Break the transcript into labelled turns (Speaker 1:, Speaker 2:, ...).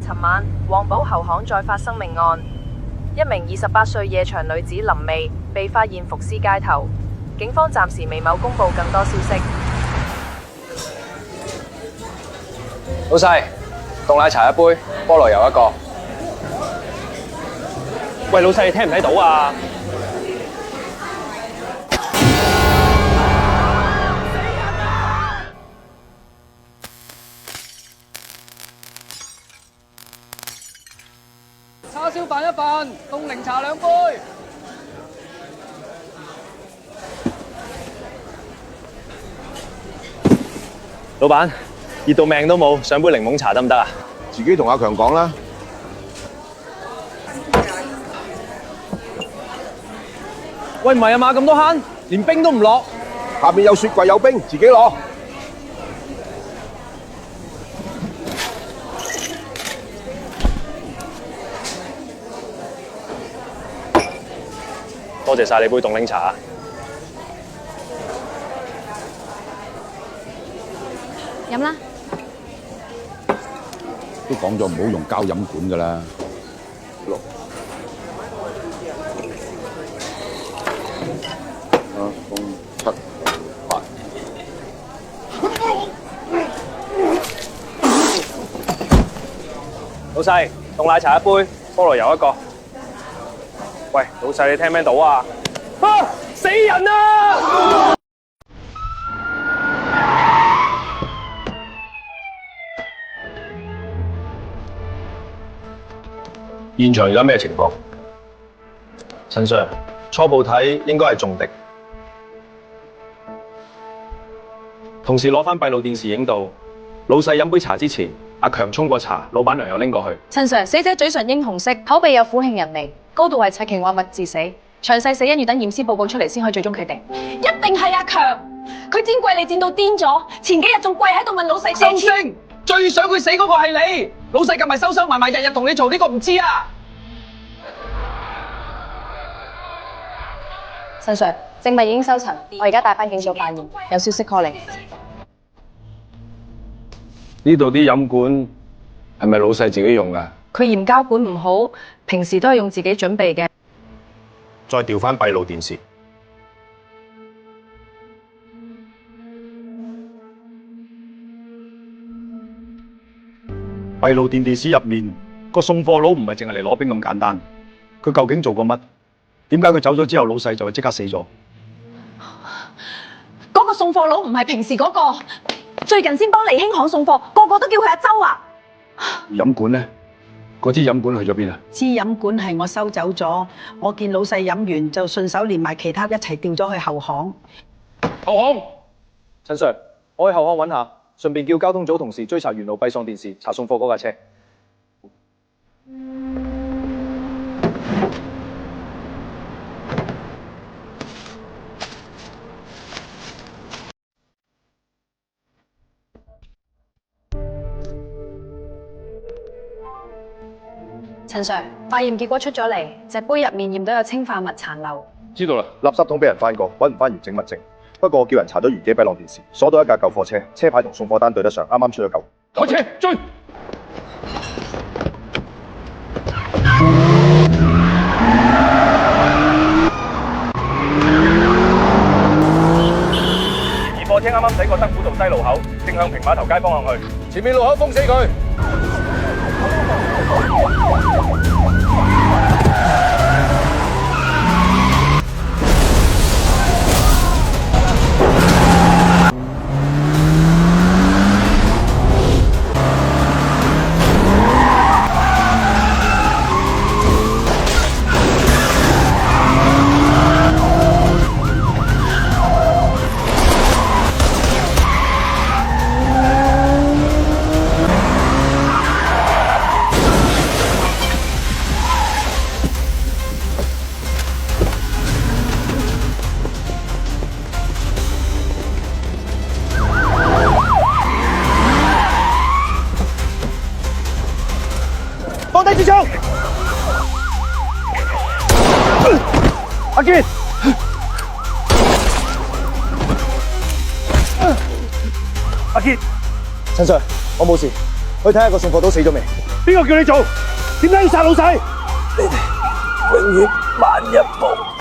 Speaker 1: 尋晚，黃埔後巷再發生命案，一名28歲夜場女子林薇被發現伏屍街頭，警方暫時未某公布更多消息。
Speaker 2: 老細，凍奶茶一杯，菠蘿油一個。
Speaker 3: 喂，老細，你聽唔睇到啊？
Speaker 2: 叉燒飯一份，凍檸茶2杯。
Speaker 3: 老闆，熱到命都冇，上杯檸檬茶得唔得啊？
Speaker 4: 自己同阿強講啦。
Speaker 2: 喂，唔係啊嘛，咁多慳，連冰都唔落。
Speaker 4: 下面有雪櫃有冰，自己攞。
Speaker 3: 多謝晒你杯凍檸茶。
Speaker 5: 飲啦。
Speaker 4: 都講咗唔好用膠飲管㗎啦。6、7、8。
Speaker 3: 老細，凍奶茶一杯，菠蘿油一個。喂，老細你聽唔聽到啊？啊！死人啊！
Speaker 6: 現場而家咩情況？陳 Sir， 初步睇應該係中敵。同時攞翻閉路電視影到，老細飲杯茶之前，阿強沖過茶，老闆娘又拎過去。
Speaker 5: 陳 Sir， 死者嘴唇櫻紅色，口鼻有苦杏仁味，高度係赤氰化物致死，詳細死因要等驗屍報告出嚟先可以最終決定。
Speaker 7: 一定係阿強，佢煎貴利煎到癲咗，前幾日仲跪喺度問老細借錢。
Speaker 2: 收聲！最想佢死嗰個係你，老細近埋收埋，日日同你嘈呢個唔知啊！
Speaker 5: 陳 Sir， 證物已經收齊，我而家帶翻警組辦驗，有消息 call 你。
Speaker 6: 呢度啲飲管係咪老細自己用㗎？
Speaker 1: 佢嫌膠管唔好，平時都係用自己準備嘅。
Speaker 6: 再調翻閉路電視。閉路電視入面個送貨佬唔係淨係嚟攞冰咁簡單，佢究竟做過乜？點解佢走咗之後，老細就會即刻死咗？
Speaker 7: 嗰個送貨佬唔係平時嗰個，最近先幫利興行送貨，個個都叫佢阿周啊。
Speaker 6: 飲管呢？嗰支飲管去咗邊啊？
Speaker 8: 支飲管係我收走咗，我見老細飲完就順手連埋其他一齊掉咗去後巷。
Speaker 2: 後巷，陳 Sir， 我去後巷揾下，順便叫交通組同事追查沿路閉送電視，查送貨嗰架車。
Speaker 5: 陳 Sir， 化驗結果出咗嚟，隻杯入面驗到有氰化物殘留。
Speaker 4: 知道啦，垃圾桶俾人翻過，揾唔翻完整物證。不過叫人查咗原機閉路電視，鎖到一架救貨車，車牌同送貨單對得上，啱啱出咗救。
Speaker 2: 開車追！
Speaker 3: 而貨車啱啱駛過德輔道西路口，正向平碼頭街方向去。
Speaker 4: 前面路口封死佢！
Speaker 2: 放低支槍！阿堅，阿堅，陳 Sir， 我冇事。去睇下個送貨佬死咗未？
Speaker 6: 邊個叫你做？點解要殺老細？
Speaker 2: 永遠慢一步。